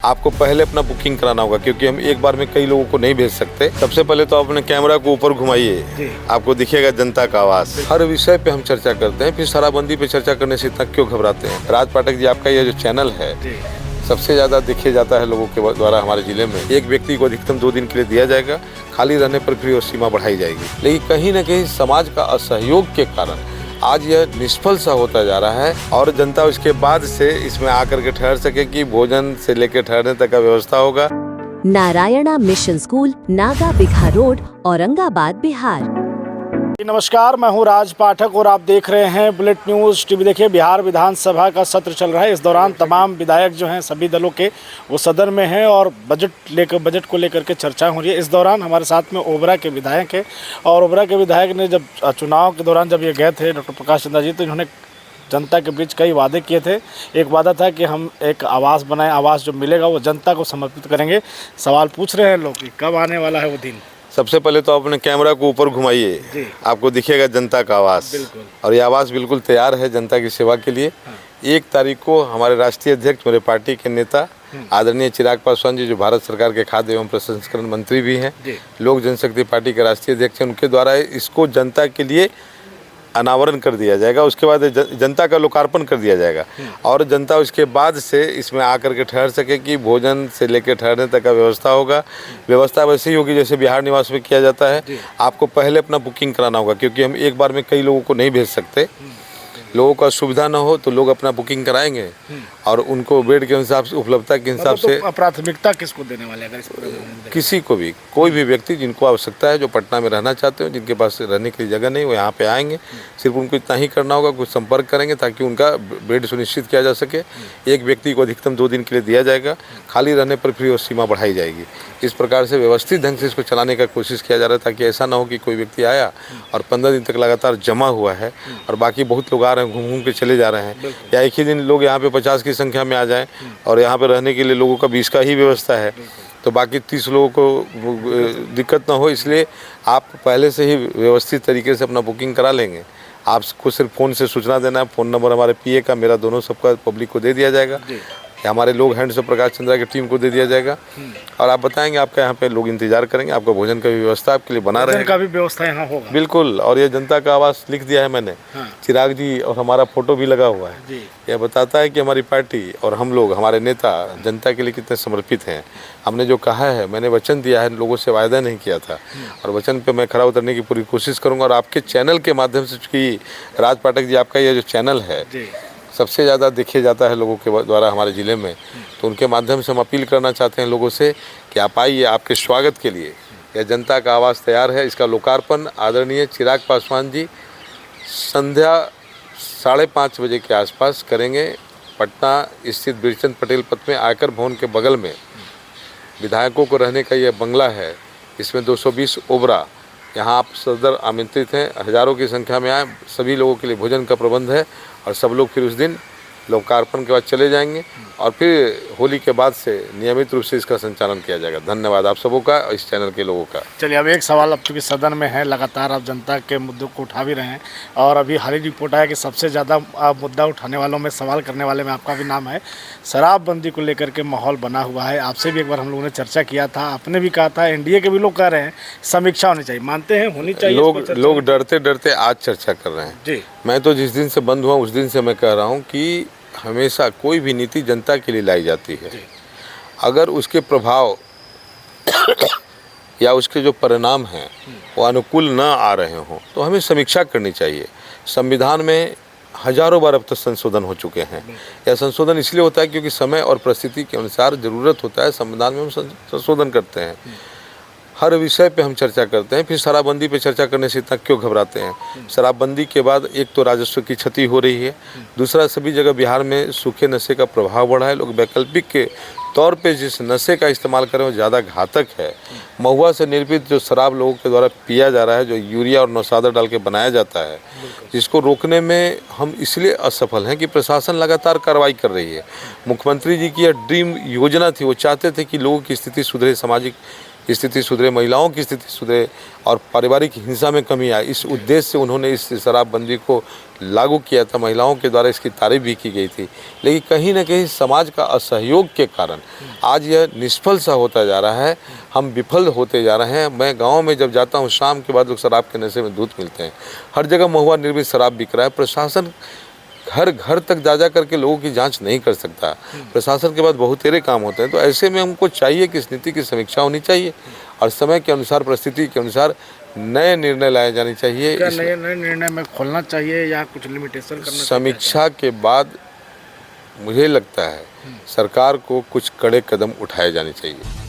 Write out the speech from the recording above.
आपको पहले अपना बुकिंग कराना होगा क्योंकि हम एक बार में कई लोगों को नहीं भेज सकते। सबसे पहले तो अपने कैमरा को ऊपर घुमाइए, आपको दिखेगा जनता का आवाज। हर विषय पे हम चर्चा करते हैं, फिर शराबबंदी पे चर्चा करने से इतना क्यों घबराते हैं। राज पाठक जी, आपका ये जो चैनल है सबसे ज्यादा देखे जाता है लोगों के द्वारा हमारे जिले में। एक व्यक्ति को अधिकतम 2 दिन के लिए दिया जाएगा, खाली रहने पर फिर वो सीमा बढ़ाई जाएगी। लेकिन कहीं न कहीं समाज का असहयोग के कारण आज यह निष्फल सा होता जा रहा है और जनता उसके बाद से इसमें आकर के ठहर सके कि भोजन से लेकर ठहरने तक का व्यवस्था होगा। Narayana mission school, Naga bigha road, Aurangabad, Bihar. नमस्कार, मैं हूं राज पाठक और आप देख रहे हैं बुलेट न्यूज़ टीवी। देखिए, बिहार विधानसभा का सत्र चल रहा है। इस दौरान तमाम विधायक जो हैं सभी दलों के वो सदन में हैं और बजट को लेकर के चर्चा हो रही है। इस दौरान हमारे साथ में ओबरा के विधायक हैं और ओबरा के विधायक ने जब चुनाव के दौरान जब ये गए थे डॉक्टर प्रकाश चंद्रा जी, तो इन्होंने जनता के बीच कई वादे किए थे। एक वादा था कि हम एक आवास बनाएं, आवास जो मिलेगा वो जनता को समर्पित करेंगे। सवाल पूछ रहे हैं लोग कि कब आने वाला है वो दिन। सबसे पहले तो अपने कैमरा को ऊपर घुमाइए, आपको दिखेगा जनता का आवास। और ये आवास बिल्कुल तैयार है जनता की सेवा के लिए। 1 तारीख को हमारे राष्ट्रीय अध्यक्ष, मेरे पार्टी के नेता आदरणीय चिराग पासवान जी, जो भारत सरकार के खाद्य एवं प्रसंस्करण मंत्री भी हैं, लोक जनशक्ति पार्टी के राष्ट्रीय अध्यक्ष हैं, उनके द्वारा इसको जनता के लिए अनावरण कर दिया जाएगा। उसके बाद जनता का लोकार्पण कर दिया जाएगा और जनता उसके बाद से इसमें आकर के ठहर सके कि भोजन से लेकर ठहरने तक का व्यवस्था होगा। व्यवस्था वैसे ही होगी जैसे बिहार निवास में किया जाता है। आपको पहले अपना बुकिंग कराना होगा क्योंकि हम एक बार में कई लोगों को नहीं भेज सकते। लोगों का सुविधा ना हो तो लोग अपना बुकिंग कराएंगे और उनको बेड के हिसाब से, उपलब्धता के हिसाब से। प्राथमिकता किसको देने वाले हैं? किसी को भी, कोई भी व्यक्ति जिनको आवश्यकता है, जो पटना में रहना चाहते हो, जिनके पास रहने की जगह नहीं, वो यहाँ पे आएंगे। सिर्फ उनको इतना ही करना होगा, कुछ संपर्क करेंगे ताकि उनका बेड सुनिश्चित किया जा सके। एक व्यक्ति को अधिकतम 2 दिन के लिए दिया जाएगा, खाली रहने पर फिर वो सीमा बढ़ाई जाएगी। इस प्रकार से व्यवस्थित ढंग से इसको चलाने का कोशिश किया जा रहा है ताकि ऐसा ना हो कि कोई व्यक्ति आया और 15 दिन तक लगातार जमा हुआ है और बाकी बहुत लोग आ रहे हैं, घूम घूम के चले जा रहे हैं, या एक ही दिन लोग यहाँ पे 50 की संख्या में आ जाएं और यहाँ पे रहने के लिए लोगों का 20 का ही व्यवस्था है, तो बाकी 30 लोगों को दिक्कत ना हो, इसलिए आप पहले से ही व्यवस्थित तरीके से अपना बुकिंग करा लेंगे। आपको सिर्फ फ़ोन से सूचना देना है। फ़ोन नंबर हमारे पीए का, मेरा, दोनों सबका पब्लिक को दे दिया जाएगा। हमारे लोग हैंड से प्रकाश चंद्रा की टीम को दे दिया जाएगा और आप बताएंगे, आपका यहाँ पे लोग इंतजार करेंगे। आपका भोजन का भी व्यवस्था आपके लिए बना रहेगा। का भी व्यवस्था यहाँ होगा बिल्कुल। और ये जनता का आवास लिख दिया है मैंने, चिराग जी, और हमारा फोटो भी लगा हुआ है। यह बताता है कि हमारी पार्टी और हम लोग, हमारे नेता जनता के लिए कितने समर्पित हैं। हमने जो कहा है, मैंने वचन दिया है, लोगों से वायदा नहीं किया था और वचन पे मैं खरा उतरने की पूरी कोशिश करूँगा। और आपके चैनल के माध्यम से, चूँकि राज पाठक जी, आपका ये जो चैनल है सबसे ज़्यादा देखे जाता है लोगों के द्वारा हमारे ज़िले में, तो उनके माध्यम से हम अपील करना चाहते हैं लोगों से कि आप आइए। आपके स्वागत के लिए यह जनता का आवास तैयार है। इसका लोकार्पण आदरणीय चिराग पासवान जी संध्या 5:30 बजे के आसपास करेंगे। पटना स्थित बिरचंद पटेल पथ में आयकर भवन के बगल में विधायकों को रहने का यह बंगला है। इसमें 220 ओबरा, यहाँ आप सदर आमंत्रित हैं। हज़ारों की संख्या में आए। सभी लोगों के लिए भोजन का प्रबंध है और सब लोग फिर उस दिन लोकार्पण के बाद चले जाएंगे और फिर होली के बाद से नियमित रूप से इसका संचालन किया जाएगा। धन्यवाद आप सबों का और इस चैनल के लोगों का। चलिए, अब एक सवाल, अब चूँकि सदन में है, लगातार आप जनता के मुद्दों को उठा भी रहे हैं और अभी हाल ही रिपोर्ट आया कि सबसे ज़्यादा मुद्दा उठाने वालों में, सवाल करने वाले में आपका भी नाम है। शराबबंदी को लेकर के माहौल बना हुआ है। आपसे भी एक बार हम लोगों ने चर्चा किया था, आपने भी कहा था, एनडीए के भी लोग कह रहे हैं समीक्षा होनी चाहिए। मानते हैं होनी चाहिए? लोग डरते डरते आज चर्चा कर रहे हैं जी। मैं तो जिस दिन से बंद हुआ उस दिन से मैं कह रहा हूँ कि हमेशा कोई भी नीति जनता के लिए लाई जाती है। अगर उसके प्रभाव या उसके जो परिणाम हैं वो अनुकूल न आ रहे हों तो हमें समीक्षा करनी चाहिए। संविधान में हजारों बार अब तक संशोधन हो चुके हैं। यह संशोधन इसलिए होता है क्योंकि समय और परिस्थिति के अनुसार ज़रूरत होता है, संविधान में हम संशोधन करते हैं। हर विषय पे हम चर्चा करते हैं, फिर शराबबंदी पे चर्चा करने से इतना क्यों घबराते हैं। शराबबंदी के बाद एक तो राजस्व की क्षति हो रही है, दूसरा सभी जगह बिहार में सूखे नशे का प्रभाव बढ़ा है। लोग वैकल्पिक के तौर पे जिस नशे का इस्तेमाल करें वो ज़्यादा घातक है। महुआ से निर्मित जो शराब लोगों के द्वारा पिया जा रहा है, जो यूरिया और नौशादा डाल के बनाया जाता है, जिसको रोकने में हम इसलिए असफल हैं कि प्रशासन लगातार कार्रवाई कर रही है। मुख्यमंत्री जी की यह ड्रीम योजना थी, वो चाहते थे कि लोगों की स्थिति सुधरे, सामाजिक स्थिति सुधरे, महिलाओं की स्थिति सुधरे और पारिवारिक हिंसा में कमी आए, इस उद्देश्य से उन्होंने इस शराबबंदी को लागू किया था। महिलाओं के द्वारा इसकी तारीफ भी की गई थी, लेकिन कहीं ना कहीं समाज का असहयोग के कारण आज यह निष्फल सा होता जा रहा है, हम विफल होते जा रहे हैं। मैं गांव में जब जाता हूं, शाम के बाद लोग शराब के नशे में धुत मिलते हैं, हर जगह महुआ निर्मित शराब बिक रहा है। प्रशासन घर घर तक जा करके लोगों की जांच नहीं कर सकता, प्रशासन के पास बहुतेरे काम होते हैं। तो ऐसे में हमको चाहिए कि इस नीति की समीक्षा होनी चाहिए और समय के अनुसार, परिस्थिति के अनुसार नए निर्णय लाए जाने चाहिए। क्या नए निर्णय में खोलना चाहिए या कुछ लिमिटेशन करना चाहिए? समीक्षा के बाद मुझे लगता है सरकार को कुछ कड़े कदम उठाए जाने चाहिए।